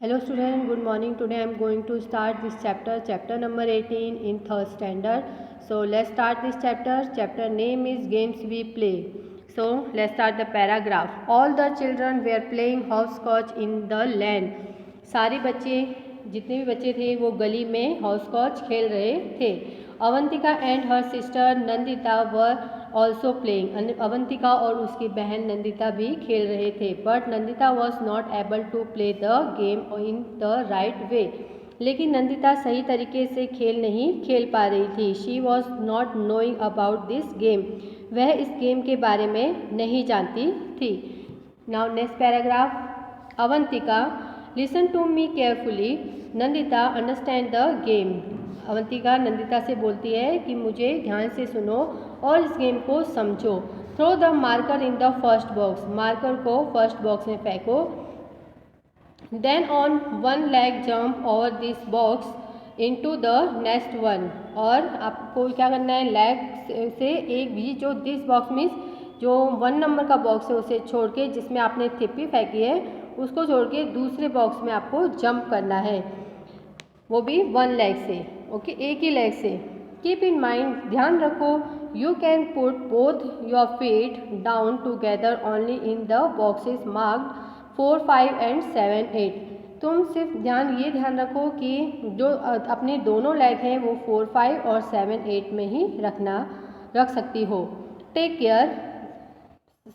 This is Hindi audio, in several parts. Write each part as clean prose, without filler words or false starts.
Hello student, good morning. Today I am going to start this chapter number 18 in third standard. So let's start this chapter. Chapter name is Games We Play. So let's start the paragraph. All the children were playing hopscotch in the lane. सारे बच्चे जितने भी बच्चे थे वो गली में हॉपस्कॉच खेल रहे थे. Avantika and her sister Nandita were also playing. Avantika और उसकी बहन नंदिता भी खेल रहे थे. But Nandita was not able to play the game in the right way. लेकिन नंदिता सही तरीके से खेल नहीं खेल पा रही थी. She was not knowing about this game. वह इस गेम के बारे में नहीं जानती थी. Now next paragraph. Avantika listen to me carefully. Nandita understand the game. Avantika Nandita से बोलती है कि मुझे ध्यान से सुनो और इस गेम को समझो. Throw the marker in the first box. Marker को फर्स्ट बॉक्स में फेंको. Then on one leg jump over this box into the next one. और आपको क्या करना है, लेग से एक भी जो दिस बॉक्स मीन्स जो 1 नंबर का बॉक्स है उसे छोड़ के, जिसमें आपने थिप्पी फेंकी है उसको छोड़ के दूसरे बॉक्स में आपको जंप करना है, वो भी 1 लेग से. ओके, एक ही लेग से. कीप इन माइंड, ध्यान रखो, you can put both your feet down together only in the boxes marked 4, 5 and 7, 8. तुम सिर्फ ध्यान रखो कि जो अपने दोनों लेग हैं वो 4, 5 और 7, 8 में ही रख सकती हो. टेक केयर,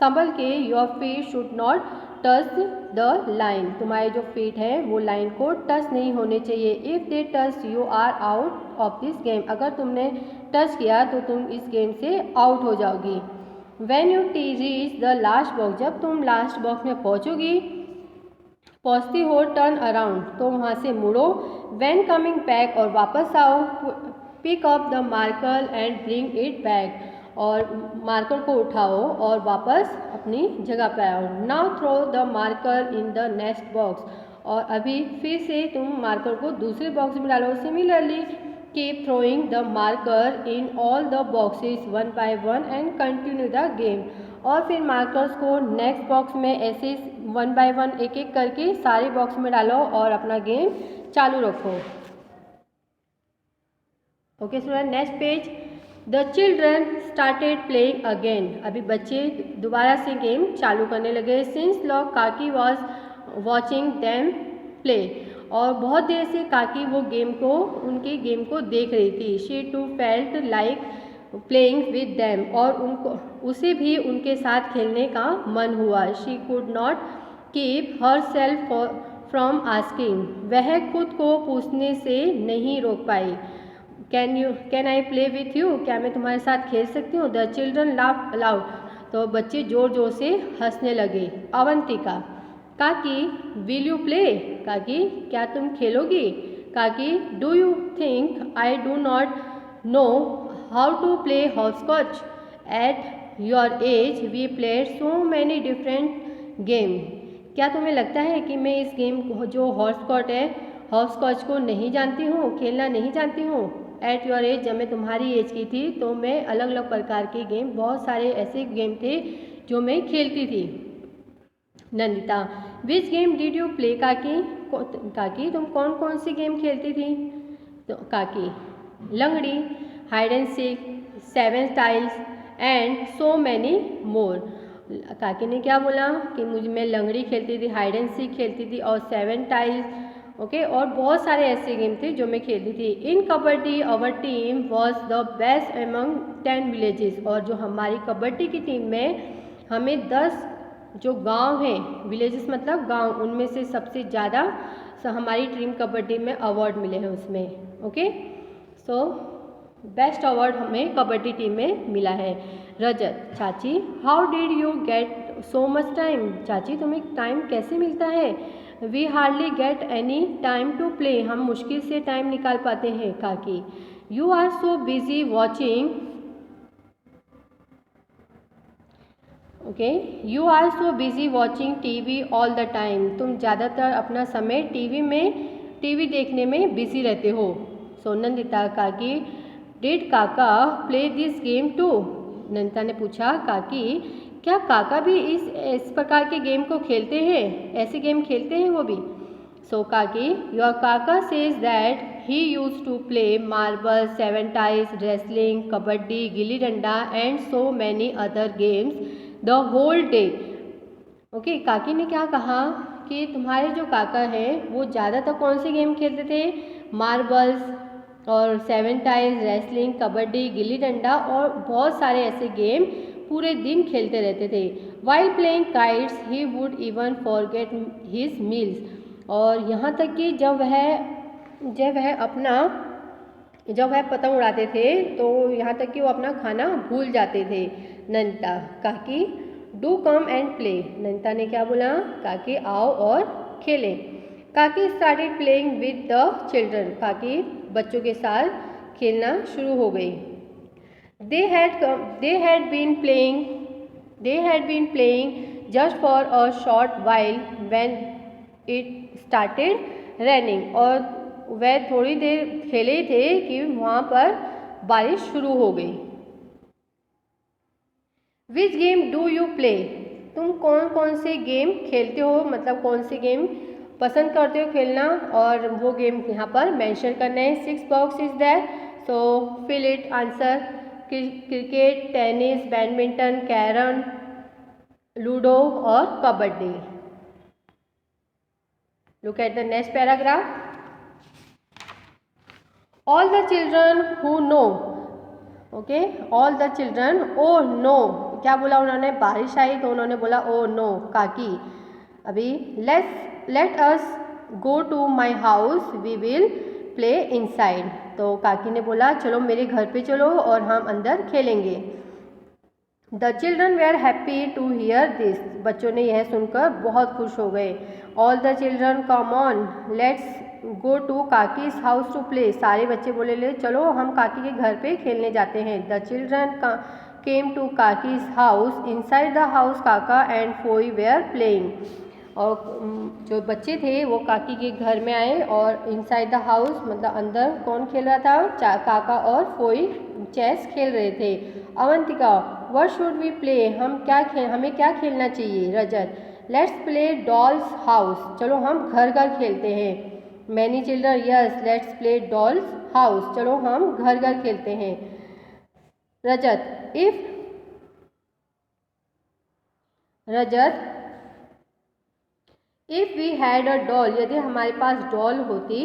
संभल के. Your feet should not touch the line. तुम्हारे जो फीट है वो लाइन को टच नहीं होने चाहिए. If they touch you are out of this game. अगर तुमने टच किया तो तुम इस गेम से आउट हो जाओगी. When you reach the last box. जब तुम लास्ट बॉक्स में पहुंचती हो, टर्न अराउंड, तो वहाँ से मुड़ो. व्हेन कमिंग बैक, और वापस आओ. Pick up the marker and bring it back. और मार्कर को उठाओ और वापस अपनी जगह पर आओ. Now throw the marker in the next box. और अभी फिर से तुम मार्कर को दूसरे बॉक्स में डालो. Similarly keep throwing the marker in all the boxes 1 by 1 and continue the game. और फिर मार्कर्स को नेक्स्ट बॉक्स में ऐसे 1 by 1 एक एक करके सारे बॉक्स में डालो और अपना गेम चालू रखो. Okay student, next page. The children started playing again. अभी बच्चे दोबारा से गेम चालू करने लगे. सिंस लॉन्ग काकी वॉज वॉचिंग देम प्ले. और बहुत देर से काकी वो उनके गेम को देख रही थी. She too felt like playing with them. और उसे भी उनके साथ खेलने का मन हुआ. She could not keep herself from asking. वह खुद को पूछने से नहीं रोक पाई. Can I play with you. क्या मैं तुम्हारे साथ खेल सकती हूँ. The children laughed aloud. तो बच्चे ज़ोर ज़ोर से हंसने लगे. अवंतिका, काकी विल यू प्ले. काकी, क्या तुम खेलोगी. काकी, do you think I do not know how to play hopscotch. At your age we played so many different game. क्या तुम्हें लगता है कि मैं इस गेम को जो हॉपस्कॉच को नहीं जानती हूँ, खेलना नहीं जानती हूँ. एट योर एज, जब मैं तुम्हारी एज की थी तो मैं अलग अलग प्रकार के गेम, बहुत सारे ऐसे गेम थे जो मैं खेलती थी. नंदिता, विच गेम डिड यू प्ले. काकी, तुम कौन कौन सी गेम खेलती थी. तो काकी, लंगड़ी, hide and seek, 7 tiles and so many more. काकी ने क्या बोला कि मैं लंगड़ी खेलती थी, हाइड एंड सीक खेलती थी और 7 टाइल्स. ओके, और बहुत सारे ऐसे गेम थे जो मैं खेलती थी. In kabaddi our team was the best among 10 villages. और जो हमारी कबड्डी की टीम में हमें 10 जो गांव हैं, विलेजेस मतलब गांव, उनमें से सबसे ज़्यादा हमारी टीम कबड्डी में अवार्ड मिले हैं उसमें. ओके, सो बेस्ट अवार्ड हमें कबड्डी टीम में मिला है. रजत, चाची, how did you get so much time. चाची, तुम्हें टाइम कैसे मिलता है. We hardly get any time to play. हम मुश्किल से टाइम निकाल पाते हैं. काकी, you are so busy watching. Okay, you are so busy watching TV all the time. तुम ज़्यादातर अपना समय टीवी देखने में बिजी रहते हो. सो नंदिता, काकी, डिड काका प्ले दिस गेम टू. नंदिता ने पूछा, काकी, क्या काका भी इस प्रकार के गेम को खेलते हैं, ऐसे गेम खेलते हैं वो भी. So Kaki, your Kaka says that he used to play marbles, seven ties, wrestling, kabaddi, gilli danda and so many other games the whole day. Okay काकी ने क्या कहा कि तुम्हारे जो काका हैं वो ज़्यादातर कौन से गेम खेलते थे, मार्बल्स और seven ties, wrestling, kabaddi, gilli danda और बहुत सारे ऐसे गेम पूरे दिन खेलते रहते थे. While playing kites he would even forget his meals. और यहाँ तक कि जब वह पतंग उड़ाते थे तो यहाँ तक कि वो अपना खाना भूल जाते थे. नैनीता, काकी डू कम एंड प्ले. नैनीता ने क्या बोला, काकी आओ और खेलें. काकी started playing with the children. काकी बच्चों के साथ खेलना शुरू हो गई. They had been playing just for a short while when it started raining. और वह थोड़ी देर खेले थे कि वहाँ पर बारिश शुरू हो गई. Which game do you play? तुम कौन कौन से गेम खेलते हो, मतलब कौन से गेम पसंद करते हो खेलना, और वो गेम यहाँ पर मेंशन करना है. 6 box is there, so fill it. Answer cricket, tennis, badminton, carrom, ludo और kabaddi. Look at the next paragraph. All the children who know. Okay, all the children, oh no. क्या बोला उन्होंने, बारिश आई तो उन्होंने बोला ओ नो. काकी, अभी let us go to my house, we will play inside. तो काकी ने बोला चलो मेरे घर पे चलो और हम अंदर खेलेंगे. The children were happy to hear this. बच्चों ने यह सुनकर बहुत खुश हो गए. All the children come on, let's go to Kaki's house to play. सारे बच्चे बोले ले चलो हम काकी के घर पे खेलने जाते हैं. The children came to Kaki's house. Inside the house Kaka and Foi were playing. और जो बच्चे थे वो काकी के घर में आए और इनसाइड द हाउस मतलब अंदर कौन खेल रहा था, काका और फोई चेस खेल रहे थे. Avantika, what should we play. हमें क्या खेलना चाहिए. Rajat, let's play dolls house. चलो हम घर घर खेलते हैं. Many children, yes let's play dolls house. चलो हम घर घर खेलते हैं. Rajat, if we had a doll. यदि हमारे पास डॉल होती,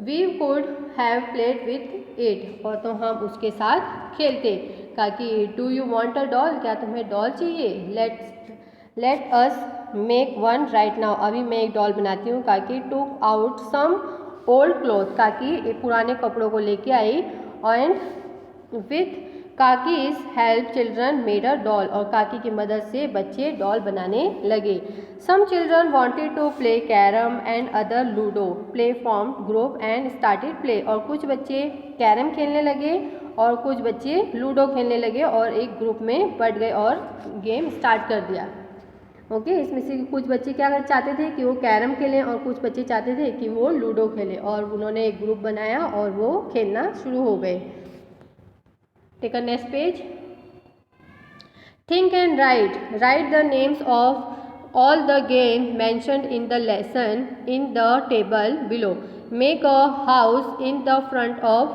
we could have played with it. और तो हम उसके साथ खेलते. Kaki, do you want a doll. क्या तुम्हें डॉल चाहिए. Late us make one right now. अभी मैं एक डॉल बनाती हूँ. Kaki took out some old cloth. Kaki पुराने कपड़ों को लेके आई and with Kaki's help children made a doll. और काकी की मदद से बच्चे डॉल बनाने लगे. Some children wanted to play carrom and other ludo. Play form group and started play. और कुछ बच्चे कैरम खेलने लगे और कुछ बच्चे लूडो खेलने लगे और एक ग्रुप में बढ़ गए और गेम स्टार्ट कर दिया. ओके, इसमें से कुछ बच्चे क्या चाहते थे कि वो कैरम खेलें और कुछ बच्चे चाहते थे कि वो लूडो खेलें, और उन्होंने एक ग्रुप बनाया और वो खेलना शुरू हो गए. Take a next page. Think and write. Write the names of all the games mentioned in the lesson in the table below. Make a house in the front of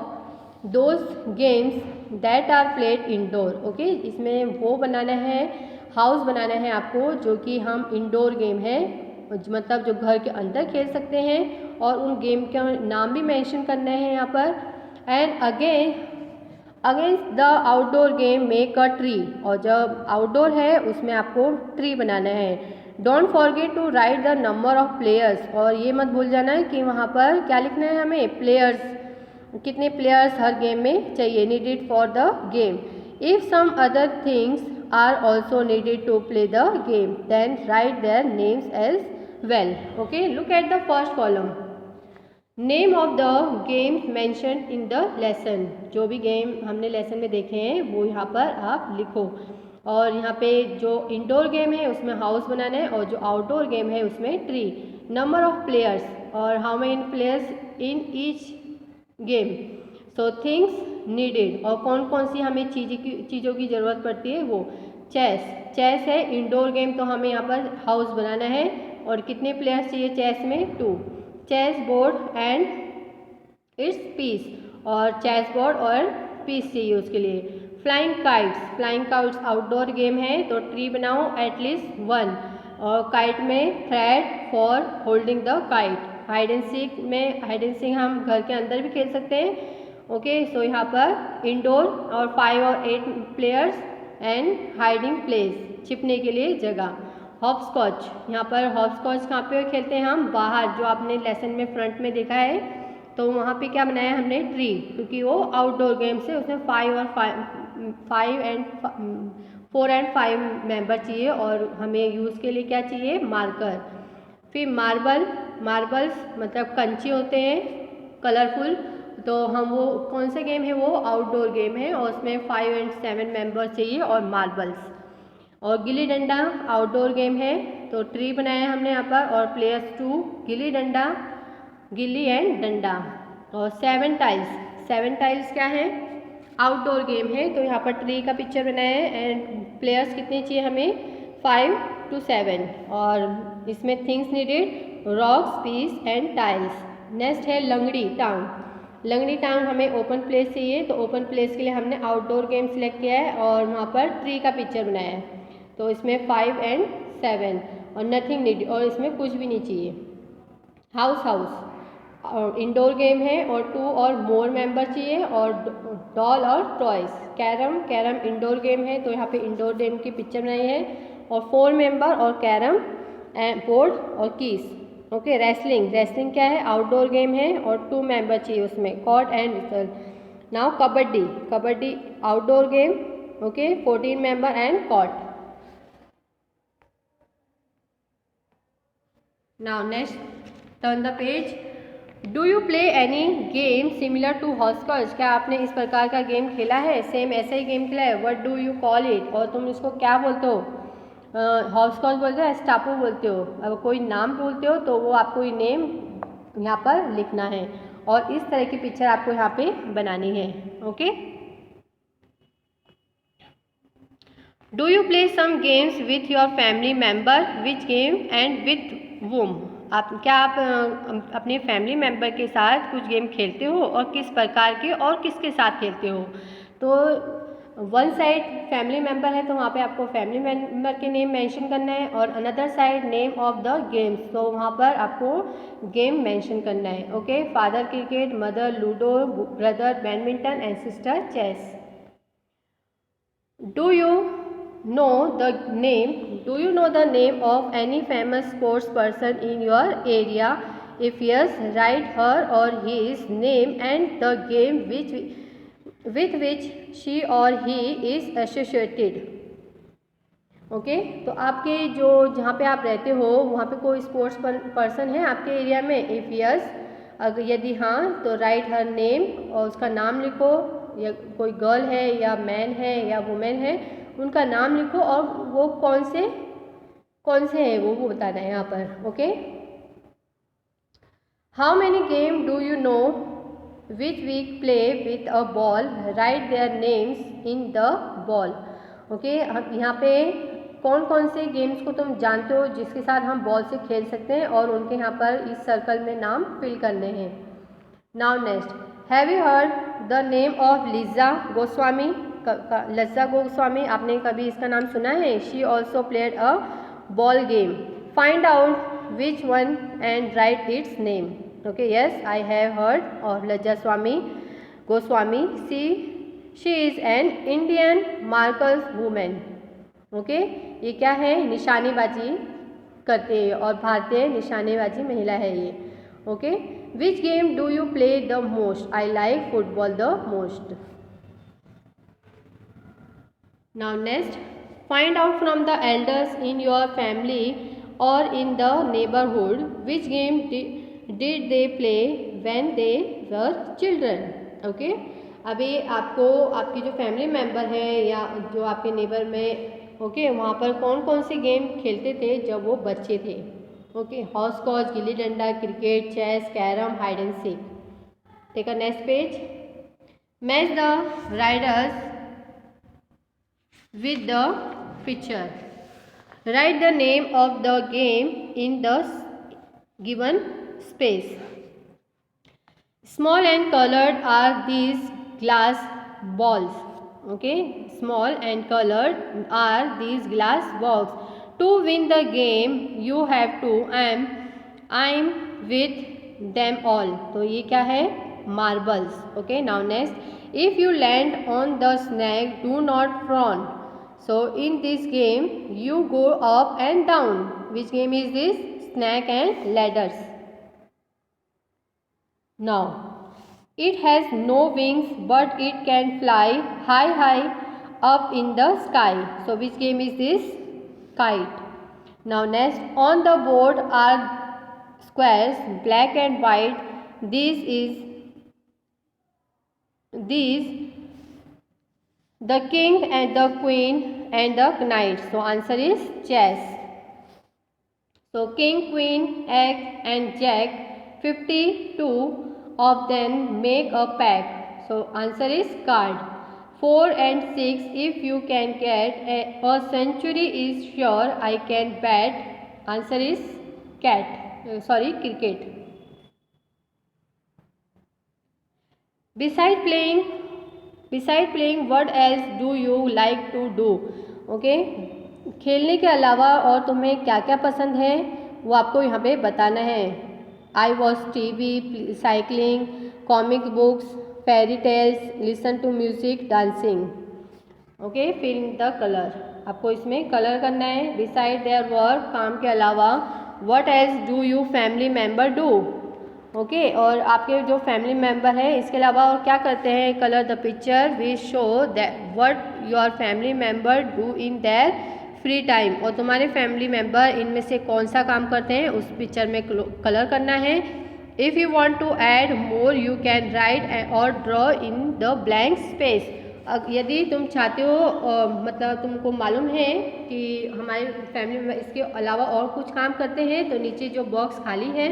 those games that are played indoor. Okay, इसमें वो बनाना है, हाउस बनाना है आपको जो कि हम इंडोर गेम है, मतलब जो घर के अंदर खेल सकते हैं, और उन गेम का नाम भी मेंशन करना है यहाँ पर. And against the outdoor game make a tree. और जब आउटडोर है उसमें आपको ट्री बनाना है. Don't forget to write the number of players. और ये मत भूल जाना है कि वहाँ पर क्या लिखना है हमें, प्लेयर्स, कितने प्लेयर्स हर गेम में चाहिए, needed for the game. If some other things are also needed to play the game then write their names as well. Okay, look at the first column. Name of the games mentioned in the lesson. जो भी गेम हमने लेसन में देखे हैं वो यहाँ पर आप लिखो. और यहाँ पे जो इंडोर गेम है उसमें हाउस बनाना है और जो आउटडोर गेम है उसमें ट्री. नंबर ऑफ प्लेयर्स और how many players in each game. So things needed, और कौन कौन सी हमें चीज़ों की ज़रूरत पड़ती है वो. चेस है इंडोर गेम, तो हमें यहाँ पर हाउस बनाना है. और कितने प्लेयर्स चाहिए चेस में? 2। Chess board and its piece, और चेस बोर्ड और पीस चाहिए उसके लिए। फ्लाइंग काइट्स आउटडोर गेम है, तो ट्री बनाओ एटलीस्ट 1, और काइट में thread for holding the kite. Hide and seek हम घर के अंदर भी खेल सकते हैं। ओके, सो यहाँ पर इंडोर और 5 और 8 प्लेयर्स एंड हाइडिंग प्लेस, छिपने के लिए जगह। हॉपस्कॉच, यहाँ पर हॉपस्कॉच कहाँ पे खेलते हैं हम? बाहर, जो आपने लेसन में फ्रंट में देखा है, तो वहाँ पे क्या बनाया हमने? ट्री, क्योंकि वो आउटडोर गेम्स है, उसमें 4 एंड 5 मेंबर चाहिए, और हमें यूज़ के लिए क्या चाहिए? मार्कर। फिर मार्बल्स मतलब कंचे होते हैं कलरफुल, तो हम वो कौन से गेम है? वो आउटडोर गेम है, और उसमें 5 एंड 7 मेंबर चाहिए, और मार्बल्स। और गिल्ली डंडा आउटडोर गेम है, तो ट्री बनाया हमने यहाँ पर, और प्लेयर्स 2 गिल्ली एंड डंडा। और 7 टाइल्स क्या है? आउटडोर गेम है, तो यहाँ पर ट्री का पिक्चर बनाया है, एंड प्लेयर्स कितने चाहिए हमें? 5 to 7, और इसमें things needed rocks, piece and tiles. Next है लंगड़ी टांग हमें ओपन प्लेस चाहिए, तो ओपन प्लेस के लिए हमने आउटडोर गेम सेलेक्ट किया है, और वहाँ पर ट्री का पिक्चर बनाया है, तो इसमें 5 एंड 7, और नथिंग नीड, और इसमें कुछ भी नहीं चाहिए। हाउस और इंडोर गेम है, और 2 और मोर मेंबर चाहिए, और डॉल और टॉयज। कैरम इंडोर गेम है, तो यहाँ पे इंडोर गेम की पिक्चर बनाई है, और 4 मेंबर, और कैरम बोर्ड और कीज। ओके, रेसलिंग क्या है? आउटडोर गेम है, और 2 मेंबर चाहिए उसमें, cord and whistle. Now kabaddi outdoor game, okay, 14 member and cord. Now next, turn the page. Do you play any game similar to hopscotch? क्या आपने इस प्रकार का गेम खेला है? सेम ऐसा ही गेम खेला है? What do you call it? और तुम इसको क्या बोलते हो? हॉपस्कॉच बोलते हो, स्टापू बोलते हो? अगर कोई नाम बोलते हो तो वो आपको ये नेम यहाँ पर लिखना है, और इस तरह की पिक्चर आपको यहाँ पे बनानी है। Okay, do you play some games with your family member? Which game and with whom? आप अपने फैमिली मेम्बर के साथ कुछ गेम खेलते हो, और किस प्रकार के और किसके साथ खेलते हो? तो वन साइड फैमिली मेम्बर है, तो वहाँ पे आपको फैमिली मेम्बर के नेम मेंशन करना है, और another side name of the games, तो वहाँ पर आपको गेम मेंशन करना है। Okay, father cricket, mother ludo, brother badminton and sister chess. Do you know the name of any famous sports person in your area? If yes, write her or his name and the game with which she or he is associated. Okay, तो आपके जहाँ पे आप रहते हो वहाँ पे कोई स्पोर्ट्स पर्सन है आपके एरिया में? इफ़ यस, अगर यदि हाँ, तो राइट हर नेम, और उसका नाम लिखो, या कोई गर्ल है या मैन है या वुमेन है, उनका नाम लिखो, और वो कौन से है वो बताना है यहाँ पर। Okay, how many game do you know which we play with a ball? Write their names in the ball. Okay, यहाँ पे कौन से गेम्स को तुम जानते हो जिसके साथ हम बॉल से खेल सकते हैं, और उनके यहाँ पर इस सर्कल में नाम फिल करने हैं। Now next, have you heard the name of Liza Goswami? आपने कभी इसका नाम सुना है? She also played a ball game. Find out which one and write its name. Okay, yes, I have heard of Lajja Goswami. She is an Indian marks women. Okay, ये क्या है? निशानेबाजी करते हैं, और भारतीय निशानेबाजी महिला है ये। Okay, which game do you play the most? I like football the most. Now next, find out from the elders in your family और in the neighbourhood which game did they play when they were children. Okay, अभी आपको आपकी जो फैमिली मेम्बर है या जो आपके नेबर में, ओके, वहाँ पर कौन से गेम खेलते थे जब वो बच्चे थे? Okay, hopscotch, gilli danda, cricket, chess, carrom, hide and seek. Take a next page. Match the riders with the picture. Write the name of the game in the given space. Small and colored are these glass balls. Okay, small and colored are these glass balls. To win the game, you have to I'm with them all. तो ये क्या है? Marbles. Okay, now next. If you land on the snake, do not frown. So in this game, you go up and down. Which game is this? Snake and ladders. Now, it has no wings, but it can fly high up in the sky. So which game is this? Kite. Now next, on the board are squares, black and white. These the king and the queen and the knight. So answer is chess. So king, queen, egg and jack, 52 of them make a pack. So answer is card. 4 and 6, if you can get a century is sure, I can bet. Answer is cricket. Beside playing, what else do you like to do? Okay, खेलने के अलावा और तुम्हें क्या क्या पसंद है वो आपको यहाँ पे बताना है. I watch TV, cycling, comic books, fairy tales, listen to music, dancing. Okay, fill in the colour. आपको इसमें कलर करना है. बिसाइड देयर वर्क, काम के अलावा, what else do you family member do. Okay, और आपके जो फैमिली मेम्बर है इसके अलावा और क्या करते हैं. Colour the picture we show that what your family member do in their free time. और तुम्हारे फैमिली मेम्बर इनमें से कौन सा काम करते हैं उस पिक्चर में कलर करना है. If you want to add more you can write और draw in the blank space. यदि तुम चाहते हो मतलब तुमको मालूम है कि हमारे फैमिली मेम्बर इसके अलावा और कुछ काम करते हैं तो नीचे जो बॉक्स खाली है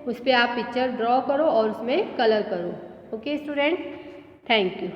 उस पर आप पिक्चर ड्रॉ करो और उसमें कलर करो. Okay student, thank you.